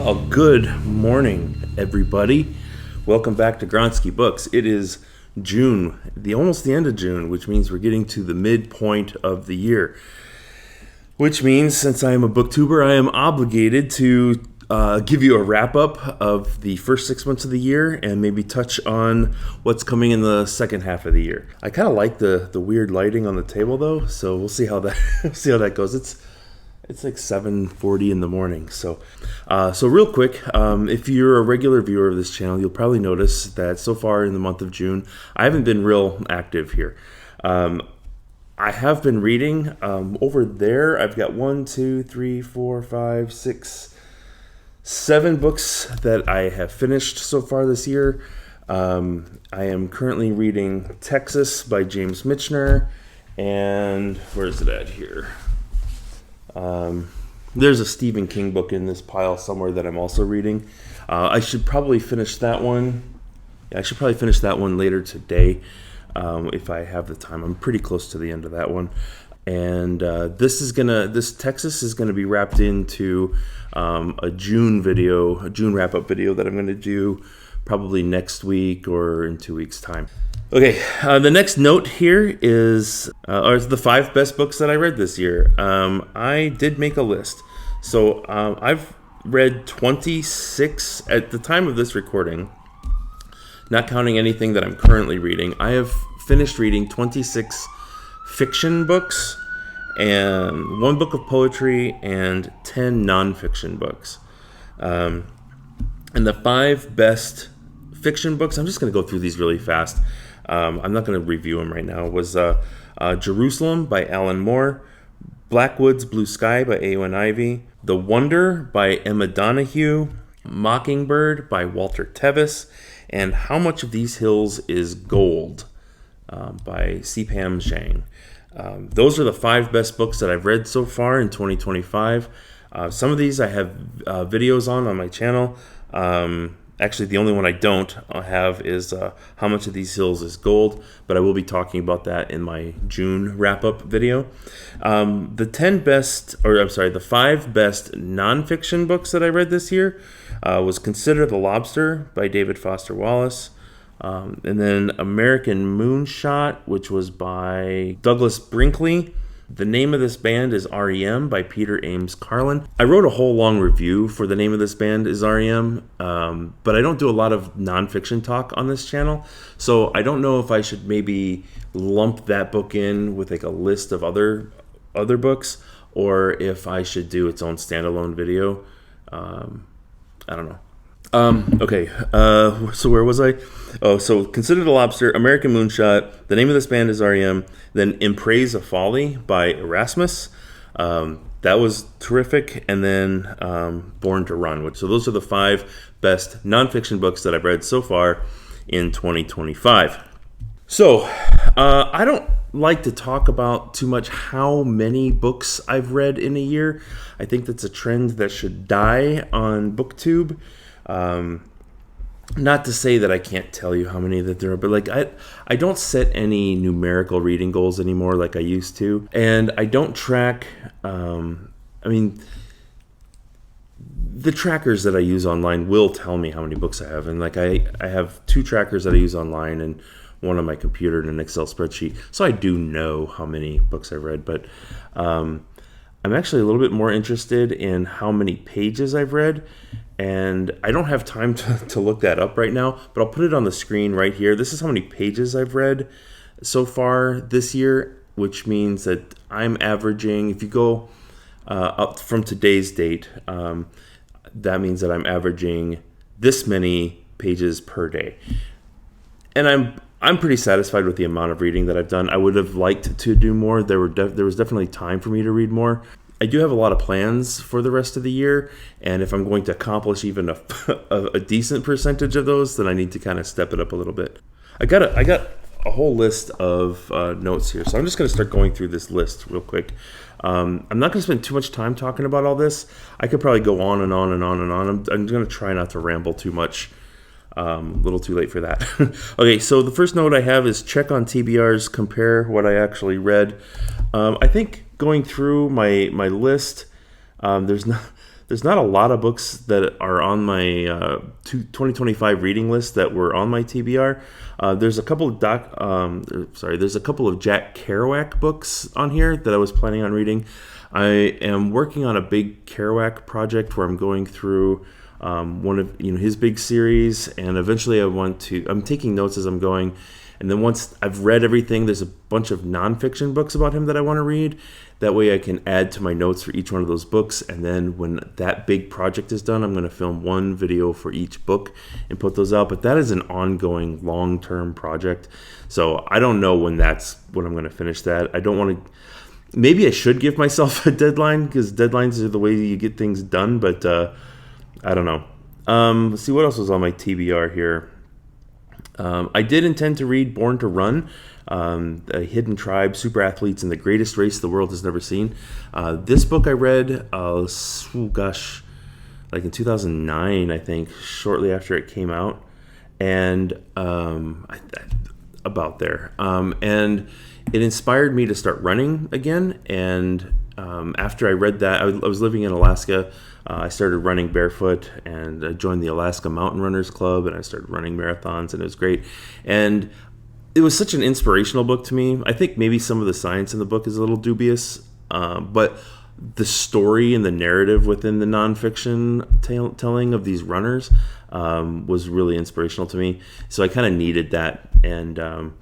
Well, good morning, everybody. Welcome back to Gronsky Books. It is June, almost the end of June, which means we're getting to the midpoint of the year. Which means, since I am a booktuber, I am obligated to give you a wrap-up of the first 6 months of the year and maybe touch on what's coming in the second half of the year. I kind of like the weird lighting on the table, though, so we'll see how that goes. It's like 7:40 in the morning. So real quick, if you're a regular viewer of this channel, you'll probably notice that so far in the month of June, I haven't been real active here. I have been reading over there. I've got 7 books that I have finished so far this year. I am currently reading Texas by James Michener, and where's it at here? There's a Stephen King book in this pile somewhere that I'm also reading. I should probably finish that one. I should probably finish that one later today if I have the time. I'm pretty close to the end of that one. And this Texas is gonna be wrapped into a June wrap-up video that I'm gonna do probably next week or in 2 weeks' time. Okay, the next note here is the 5 best books that I read this year. I did make a list. So I've read 26 at the time of this recording, not counting anything that I'm currently reading. I have finished reading 26 fiction books and 1 book of poetry and 10 nonfiction books. And the 5 best fiction books, I'm just going to go through these really fast. I'm not going to review them right now. Was Jerusalem by Alan Moore, Blackwood's Blue Sky by Eowyn Ivey, The Wonder by Emma Donoghue, Mockingbird by Walter Tevis, and How Much of These Hills is Gold by C-Pam Zhang. Those are the 5 best books that I've read so far in 2025. Some of these I have videos on my channel. Actually, the only one I don't have is How Much of These Hills is Gold, but I will be talking about that in my June wrap-up video. The 5 best nonfiction books that I read this year was Consider the Lobster by David Foster Wallace, and then American Moonshot, which was by Douglas Brinkley. The Name of This Band is REM by Peter Ames Carlin. I wrote a whole long review for The Name of This Band is REM, but I don't do a lot of nonfiction talk on this channel, so I don't know if I should maybe lump that book in with like a list of other books, or if I should do its own standalone video. I don't know. Okay, so where was I? Oh, so Consider the Lobster, American Moonshot, The Name of This Band is REM, then In Praise of Folly by Erasmus. That was terrific. And then Born to Run. So those are the 5 best nonfiction books that I've read so far in 2025. So I don't like to talk about too much how many books I've read in a year. I think that's a trend that should die on BookTube. Not to say that I can't tell you how many that there are, but like I don't set any numerical reading goals anymore like I used to, and I don't track. The trackers that I use online will tell me how many books I have, and like I have 2 trackers that I use online and one on my computer in an Excel spreadsheet, so I do know how many books I've read, but I'm actually a little bit more interested in how many pages I've read. And I don't have time to look that up right now, but I'll put it on the screen right here. This is how many pages I've read so far this year, which means that I'm averaging, if you go up from today's date, that means that I'm averaging this many pages per day. And I'm pretty satisfied with the amount of reading that I've done. I would have liked to do more. There was definitely time for me to read more. I do have a lot of plans for the rest of the year, and if I'm going to accomplish even a decent percentage of those, then I need to kind of step it up a little bit. I got a whole list of notes here, so I'm just going to start going through this list real quick. I'm not going to spend too much time talking about all this. I could probably go on and on and on and on. I'm going to try not to ramble too much. A little too late for that. Okay, so the first note I have is check on TBRs, compare what I actually read. I think going through my list, there's there's not a lot of books that are on my 2025 reading list that were on my TBR. There's a couple of there's a couple of Jack Kerouac books on here that I was planning on reading. I am working on a big Kerouac project where I'm going through one of his big series, and eventually I'm taking notes as I'm going. And then once I've read everything, there's a bunch of nonfiction books about him that I want to read. That way I can add to my notes for each one of those books. And then when that big project is done, I'm going to film one video for each book and put those out. But that is an ongoing long-term project. So I don't know when I'm going to finish that. I don't want to... Maybe I should give myself a deadline, because deadlines are the way you get things done. But I don't know. Let's see what else was on my TBR here. I did intend to read Born to Run, A Hidden Tribe, Super Athletes, and the Greatest Race the World Has Never Seen. This book I read, like in 2009, I think, shortly after it came out, and about there. And it inspired me to start running again, and after I read that, I was living in Alaska. I started running barefoot, and I joined the Alaska Mountain Runners Club, and I started running marathons, and it was great. And it was such an inspirational book to me. I think maybe some of the science in the book is a little dubious, but the story and the narrative within the nonfiction telling of these runners was really inspirational to me. So I kind of needed that, and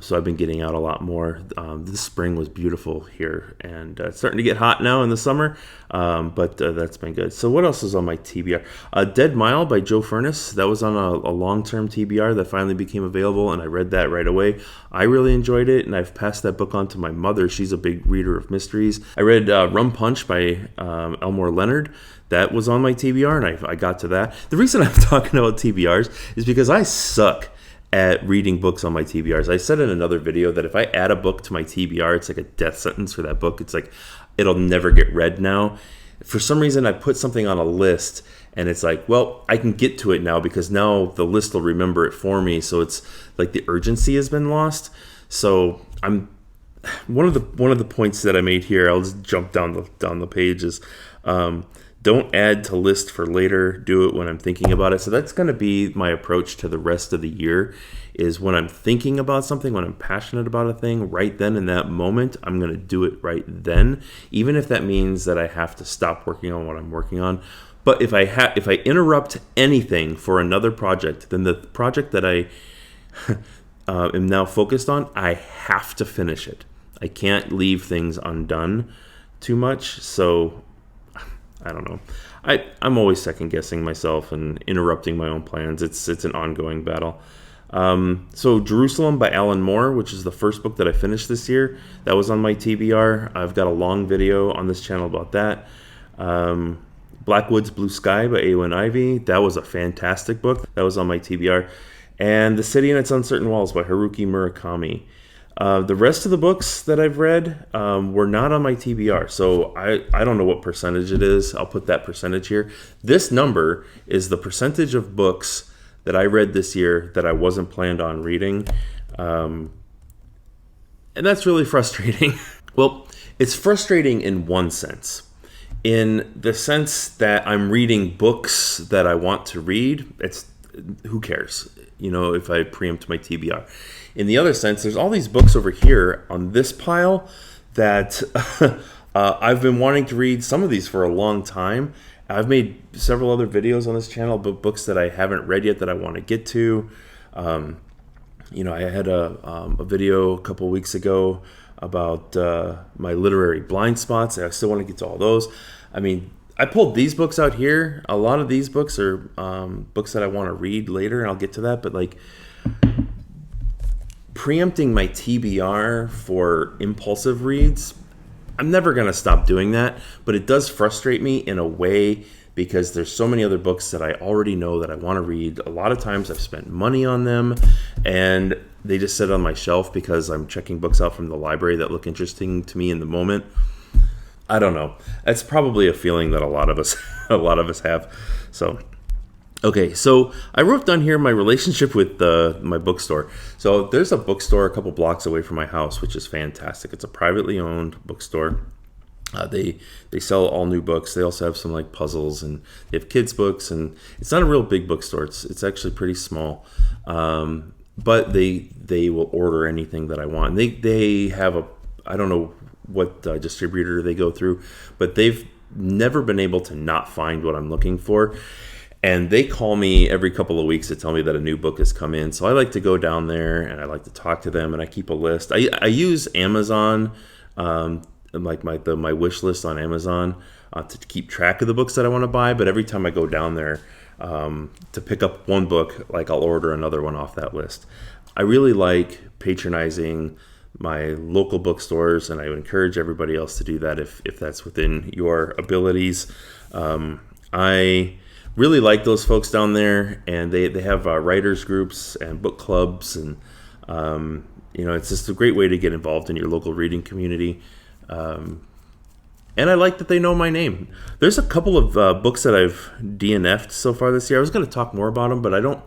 so I've been getting out a lot more. This spring was beautiful here, and it's starting to get hot now in the summer, but that's been good. So what else is on my TBR? Dead Mile by Joe Furness. That was on a long-term TBR that finally became available, and I read that right away. I really enjoyed it, and I've passed that book on to my mother. She's a big reader of mysteries. I read Rum Punch by Elmore Leonard. That was on my TBR, and I got to that. The reason I'm talking about TBRs is because I suck at reading books on my TBRs. I said in another video that if I add a book to my TBR, it's like a death sentence for that book. It's like, it'll never get read now. For some reason, I put something on a list, and it's like, well, I can get to it now because now the list will remember it for me. So it's like the urgency has been lost. So I'm one of the points that I made here. I'll just jump down the pages. Don't add to list for later. Do it when I'm thinking about it. So that's going to be my approach to the rest of the year, is when I'm thinking about something, when I'm passionate about a thing, right then in that moment, I'm going to do it right then, even if that means that I have to stop working on what I'm working on. But if I interrupt anything for another project, then the project that I am now focused on, I have to finish it. I can't leave things undone too much. So I don't know. I'm always second guessing myself and interrupting my own plans. It's an ongoing battle. So Jerusalem by Alan Moore, which is the first book that I finished this year, that was on my TBR. I've got a long video on this channel about that. Blackwood's Blue Sky by Eowyn Ivey. That was a fantastic book. That was on my TBR. And The City and Its Uncertain Walls by Haruki Murakami. The rest of the books that I've read were not on my TBR, so I don't know what percentage it is. I'll put that percentage here. This number is the percentage of books that I read this year that I wasn't planned on reading, and that's really frustrating. Well, it's frustrating in one sense. In the sense that I'm reading books that I want to read, who cares? If I preempt my TBR. In the other sense, there's all these books over here on this pile that I've been wanting to read some of these for a long time. I've made several other videos on this channel about books that I haven't read yet that I want to get to. I had a video a couple weeks ago about my literary blind spots. I still want to get to all those. I mean, I pulled these books out here. A lot of these books are books that I want to read later, and I'll get to that. But like, preempting my TBR for impulsive reads, I'm never going to stop doing that, but it does frustrate me in a way because there's so many other books that I already know that I want to read. A lot of times I've spent money on them, and they just sit on my shelf because I'm checking books out from the library that look interesting to me in the moment. I don't know. That's probably a feeling that a lot of us have. So okay, so I wrote down here my relationship with my bookstore. So there's a bookstore a couple blocks away from my house, which is fantastic. It's a privately owned bookstore. They sell all new books. They also have some like puzzles, and they have kids books, and it's not a real big bookstore. It's actually pretty small, but they will order anything that I want. And they have I don't know what distributor they go through, but they've never been able to not find what I'm looking for. And they call me every couple of weeks to tell me that a new book has come in. So I like to go down there and I like to talk to them, and I keep a list. I use Amazon. Like my wish list on Amazon to keep track of the books that I want to buy. But every time I go down there to pick up one book, like I'll order another one off that list. I really like patronizing my local bookstores, and I would encourage everybody else to do that if that's within your abilities. I really like those folks down there, and they have writers groups and book clubs, and it's just a great way to get involved in your local reading community. And I like that they know my name. There's a couple of books that I've DNF'd so far this year. I was going to talk more about them, but I don't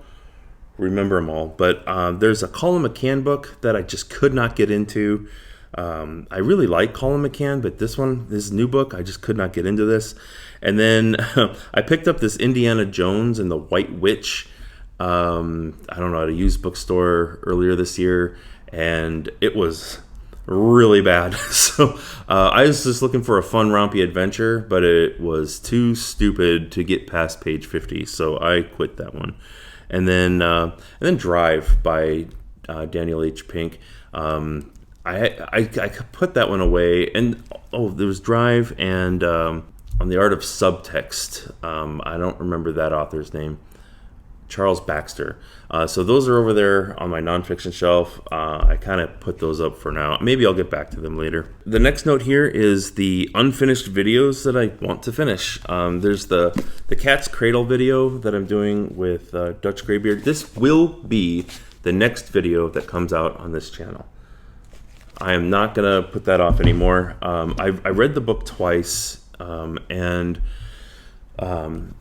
remember them all. But there's a Colin McCann book that I just could not get into. I really like Colin McCann, but this new book, I just could not get into this. And then I picked up this Indiana Jones and the White Witch. I don't know how to use bookstore earlier this year, and it was really bad. So I was just looking for a fun, rompy adventure, but it was too stupid to get past page 50, so I quit that one. And then Drive by Daniel H. Pink. I put that one away, and there was Drive and On the Art of Subtext. I don't remember that author's name. Charles Baxter. So those are over there on my nonfiction shelf. I kind of put those up for now. Maybe I'll get back to them later. The next note here is the unfinished videos that I want to finish. There's the cat's cradle video that I'm doing with Dutch Graybeard. This will be the next video that comes out on this channel. I am not going to put that off anymore. I read the book twice, and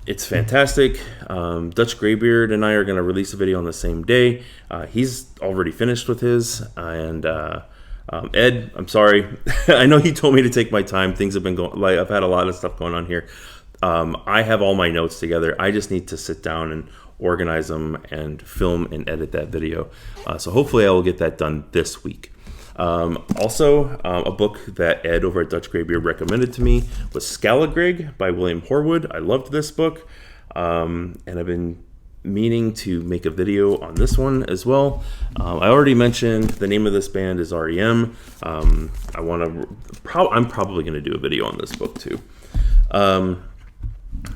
it's fantastic. Dutch Graybeard and I are going to release a video on the same day. He's already finished with his, and Ed, I'm sorry. I know he told me to take my time. Things have been going, I've had a lot of stuff going on here. I have all my notes together. I just need to sit down and organize them and film and edit that video. So hopefully I will get that done this week. Also, a book that Ed over at Dutch Graybeard recommended to me was Skallagrigg by William Horwood. I loved this book, and I've been meaning to make a video on this one as well. I already mentioned the name of this band is REM. I'm probably going to do a video on this book too.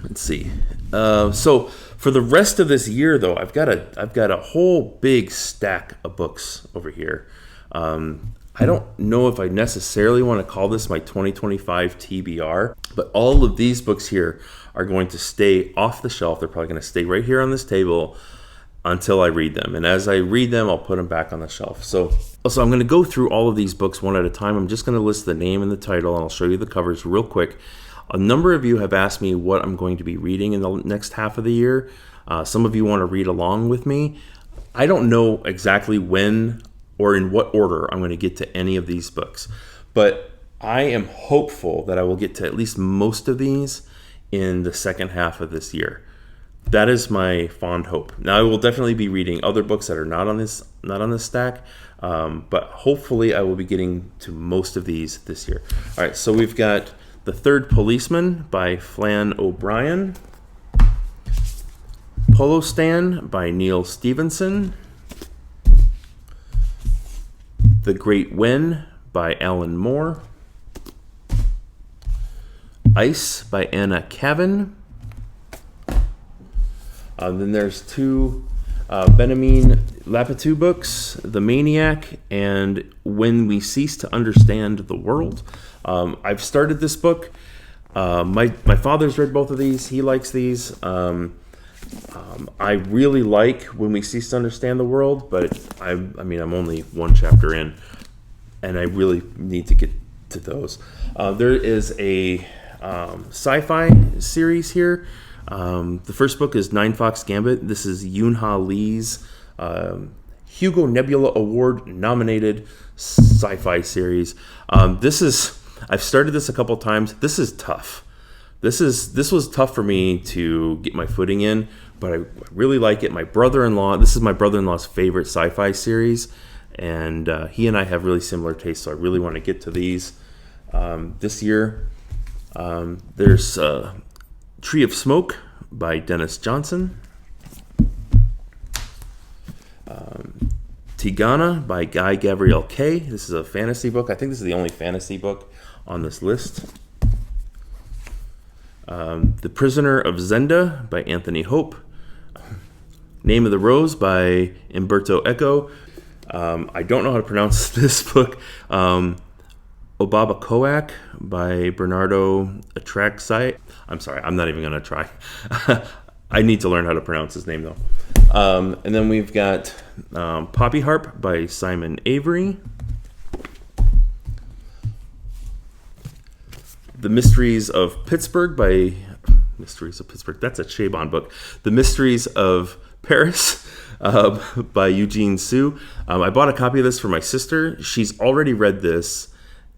Let's see. So for the rest of this year, though, I've got a whole big stack of books over here. I don't know if I necessarily want to call this my 2025 TBR, but all of these books here are going to stay off the shelf. They're probably going to stay right here on this table until I read them. And as I read them, I'll put them back on the shelf. So I'm going to go through all of these books one at a time. I'm just going to list the name and the title, and I'll show you the covers real quick. A number of you have asked me what I'm going to be reading in the next half of the year. Some of you want to read along with me. I don't know exactly when or in what order I'm going to get to any of these books, but I am hopeful that I will get to at least most of these in the second half of this year. That is my fond hope. Now I will definitely be reading other books that are not on this stack, but hopefully I will be getting to most of these this year. All right, so we've got The Third Policeman by Flann O'Brien, Polo Stand by Neil Stevenson, The Great Wen by Alan Moore, Ice by Anna Cavan. Then there's two Benjamin Lapetou books, The Maniac and When We Cease to Understand the World. I've started this book. My father's read both of these. He likes these. I really like When We Cease to Understand the World, but I'm only one chapter in, and I really need to get to those. There is a sci-fi series here. The first book is Nine Fox Gambit. This is Yoon-Ha Lee's Hugo Nebula Award nominated sci-fi series. This is I've started this a couple times. This is tough. This was tough for me to get my footing in, but I really like it. This is my brother-in-law's favorite sci-fi series, and he and I have really similar tastes, so I really want to get to these this year. There's Tree of Smoke by Dennis Johnson. Tigana by Guy Gabriel Kay. This is a fantasy book. I think this is the only fantasy book on this list. The Prisoner of Zenda by Anthony Hope. Name of the Rose by Umberto Eco. I don't know how to pronounce this book. Obaba Coac by Bernardo Atraxite. I'm sorry, I'm not even going to try. I need to learn how to pronounce his name, though. And then we've got Poppy Harp by Simon Avery. The Mysteries of Pittsburgh. That's a Chabon book. The Mysteries of Paris by Eugene Sue. I bought a copy of this for my sister. She's already read this,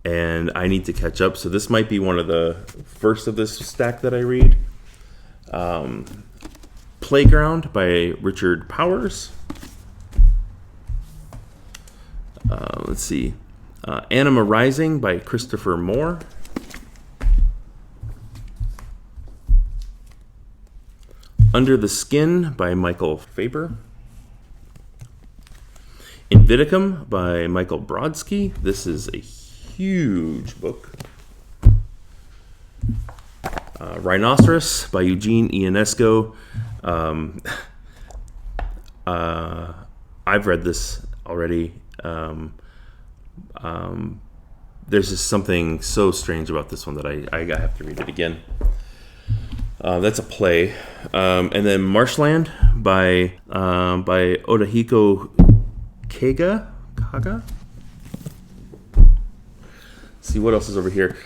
and I need to catch up. So this might be one of the first of this stack that I read. Playground by Richard Powers. Let's see. Anima Rising by Christopher Moore. Under the Skin by Michael Faber. Inviticum by Michael Brodsky. This is a huge book. Rhinoceros by Eugene Ionesco. I've read this already. There's just something so strange about this one that I have to read it again. That's a play. And then Marshland by Odahiko Kaga. See what else is over here.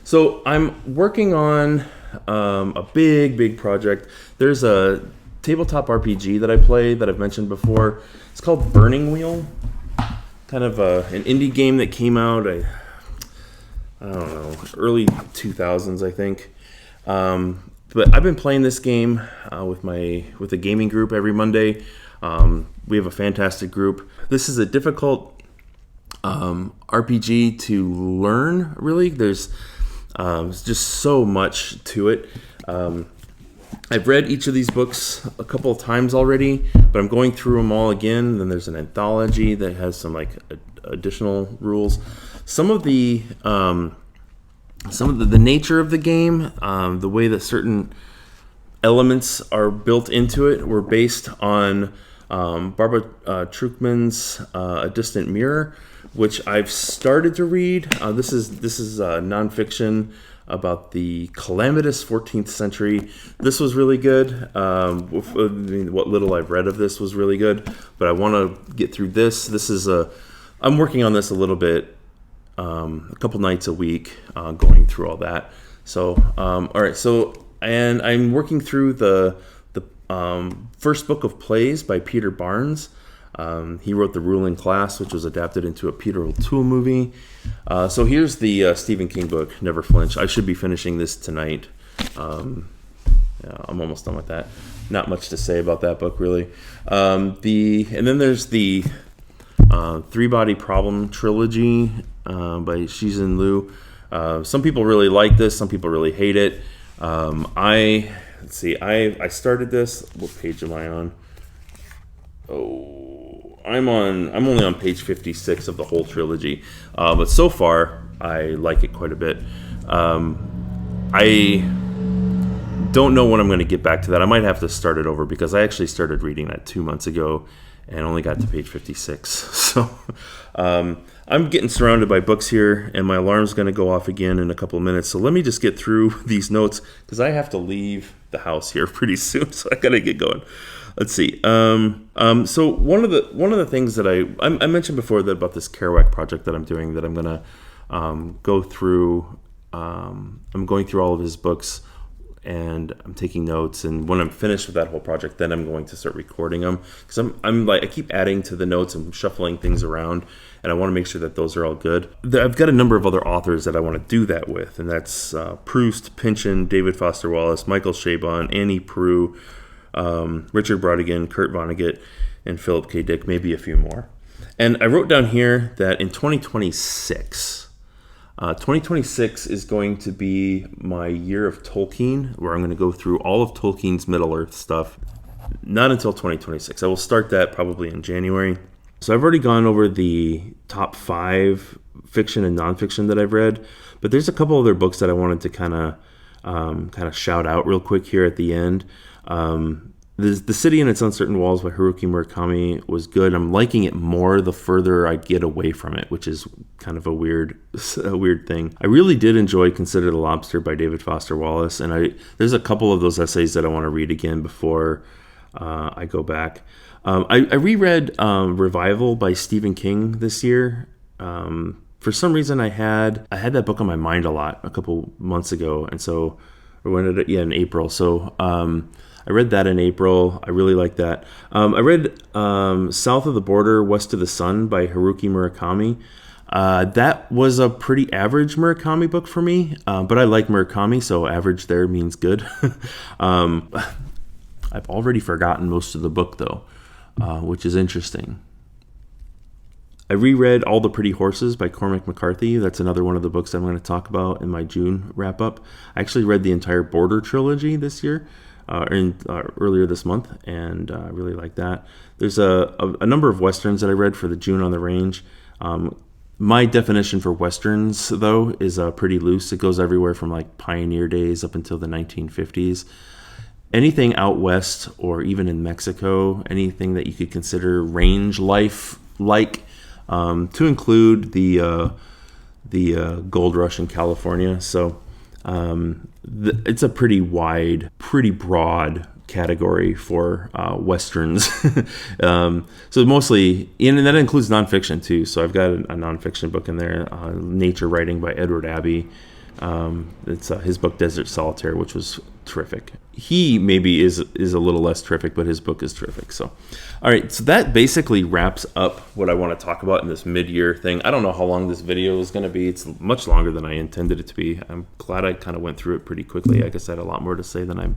So I'm working on a big project. There's a tabletop RPG that I play that I've mentioned before. It's called Burning Wheel. Kind of an indie game that came out, I don't know, early 2000s, I think. But I've been playing this game with a gaming group every Monday. We have a fantastic group. This is a difficult RPG to learn, really. There's just so much to it. I've read each of these books a couple of times already, but I'm going through them all again. Then there's an anthology that has some additional rules. Some of the nature of the game, the way that certain elements are built into it, were based on Barbara Truchman's A Distant Mirror, which I've started to read. This is nonfiction about the calamitous 14th century. This was really good. What little I've read of this was really good, but I want to get through this. I'm working on this a little bit, a couple nights a week, going through all that. So, all right. So, and I'm working through the first book of plays by Peter Barnes. He wrote The Ruling Class, which was adapted into a Peter O'Toole movie. So here's the Stephen King book, Never Flinch. I should be finishing this tonight. I'm almost done with that. Not much to say about that book, really. And then there's the Three Body Problem trilogy by Shizhen Liu. Some people really like this. Some people really hate it. I started this. What page am I on? I'm only on page 56 of the whole trilogy, but so far I like it quite a bit. I don't know when I'm going to get back to that. I might have to start it over because I actually started reading that 2 months ago and only got to page 56. So I'm getting surrounded by books here, and my alarm's going to go off again in a couple of minutes. So let me just get through these notes because I have to leave the house here pretty soon, so I got to get going. Let's see. So one of the things that I mentioned before about this Kerouac project that I'm doing, that I'm gonna go through. I'm going through all of his books and I'm taking notes. And when I'm finished with that whole project, then I'm going to start recording them, because I keep adding to the notes and shuffling things around, and I want to make sure that those are all good. I've got a number of other authors that I want to do that with, and that's Proust, Pynchon, David Foster Wallace, Michael Chabon, Annie Proulx, Richard Brautigan, Kurt Vonnegut, and Philip K. Dick, maybe a few more. And I wrote down here that in 2026 is going to be my year of Tolkien, where I'm going to go through all of Tolkien's Middle-earth stuff. Not until 2026. I will start that probably in January. So I've already gone over the top 5 fiction and nonfiction that I've read, but there's a couple other books that I wanted to kind of shout out real quick here at the end. The City and Its Uncertain Walls by Haruki Murakami was good. I'm liking it more the further I get away from it, which is kind of a weird thing. I really did enjoy Consider the Lobster by David Foster Wallace, and there's a couple of those essays that I want to read again before I go back. I reread Revival by Stephen King this year. For some reason, I had that book on my mind a lot a couple months ago, and so in April. So I read that in April. I really like that. I read South of the Border, West of the Sun by Haruki Murakami. That was a pretty average Murakami book for me, but I like Murakami, so average there means good. I've already forgotten most of the book, though, which is interesting. I reread All the Pretty Horses by Cormac McCarthy. That's another one of the books I'm going to talk about in my June wrap-up. I actually read the entire Border trilogy this year, earlier this month, and I really like that. There's a number of Westerns that I read for the June on the Range. My definition for Westerns, though, is pretty loose. It goes everywhere from like pioneer days up until the 1950s. Anything out west or even in Mexico, anything that you could consider range life like, to include the gold rush in California. So it's a pretty wide, pretty broad category for Westerns. So mostly, and that includes nonfiction too. So I've got a nonfiction book in there, Nature Writing by Edward Abbey. It's his book Desert Solitaire, which was terrific. He maybe is a little less terrific, but his book is terrific. So, all right, so that basically wraps up what I want to talk about in this mid-year thing. I don't know how long this video is going to be. It's much longer than I intended it to be. I'm glad I kind of went through it pretty quickly. I guess I had a lot more to say than I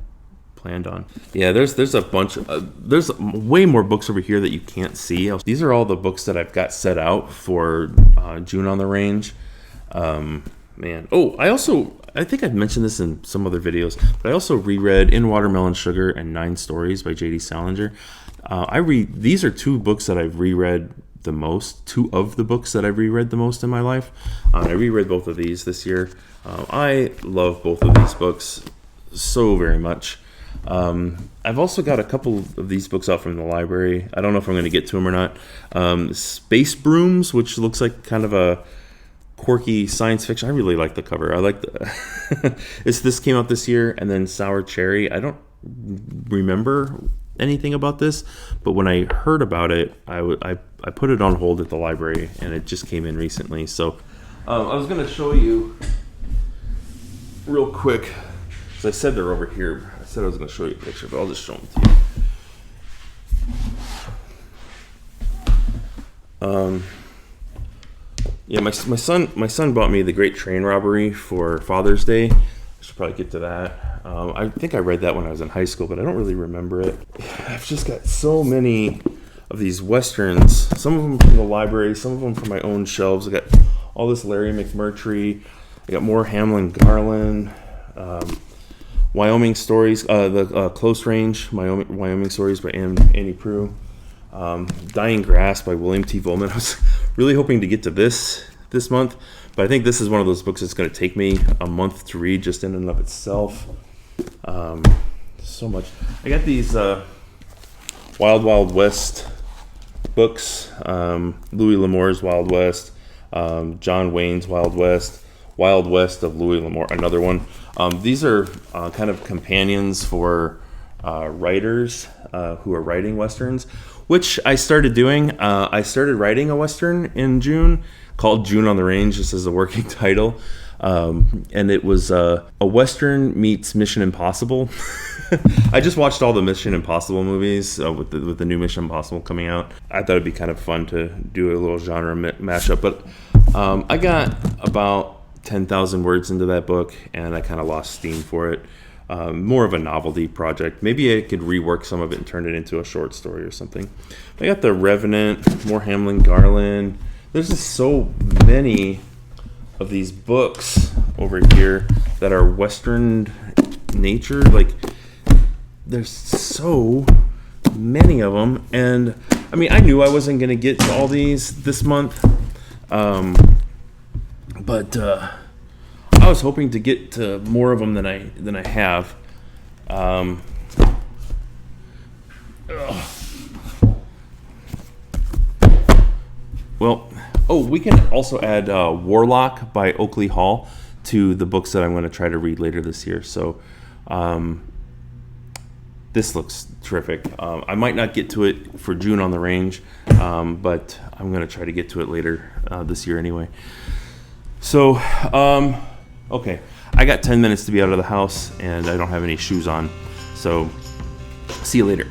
planned on. Yeah, there's a bunch. There's way more books over here that you can't see. These are all the books that I've got set out for June on the Range. Man. Oh, I think I've mentioned this in some other videos, but I also reread In Watermelon Sugar and 9 Stories by J.D. Salinger. These are 2 books that I've reread the most, 2 of the books that I've reread the most in my life. I reread both of these this year. I love both of these books so very much. I've also got a couple of these books out from the library. I don't know if I'm going to get to them or not. Space Brooms, which looks like kind of a quirky science fiction. I really like the cover. I like this came out this year, and then Sour Cherry. I don't remember anything about this, but when I heard about it, I put it on hold at the library, and it just came in recently. So I was going to show you real quick, because I said they're over here. I said I was going to show you a picture, but I'll just show them to you. Yeah, my son bought me The Great Train Robbery for Father's Day. I should probably get to that. I think I read that when I was in high school, but I don't really remember it. I've just got so many of these Westerns, some of them from the library, some of them from my own shelves. I got all this Larry McMurtry. I got more Hamlin Garland, Wyoming Stories, the Close Range, Wyoming Stories by Annie Proulx. Dying Grass by William T. Vollmann. I was really hoping to get to this month, but I think this is one of those books that's going to take me a month to read just in and of itself. So much. I got these Wild Wild West books, Louis L'Amour's Wild West, John Wayne's Wild West of Louis L'Amour, another one. These are kind of companions for writers who are writing Westerns, which I started doing. I started writing a Western in June called June on the Range, just as a working title. and it was a Western meets Mission Impossible. I just watched all the Mission Impossible movies with the new Mission Impossible coming out. I thought it'd be kind of fun to do a little genre mashup, but I got about 10,000 words into that book, and I kind of lost steam for it. More of a novelty project. Maybe I could rework some of it and turn it into a short story or something. I got The Revenant, more Hamlin Garland. There's just so many of these books over here that are Western nature. Like, there's so many of them, and I mean, I knew I wasn't going to get to all these this month, but I was hoping to get to more of them than I have. Well, we can also add Warlock by Oakley Hall to the books that I'm going to try to read later this year. So this looks terrific. I might not get to it for June on the Range, but I'm going to try to get to it later this year anyway. So, okay, I got 10 minutes to be out of the house, and I don't have any shoes on. So, see you later.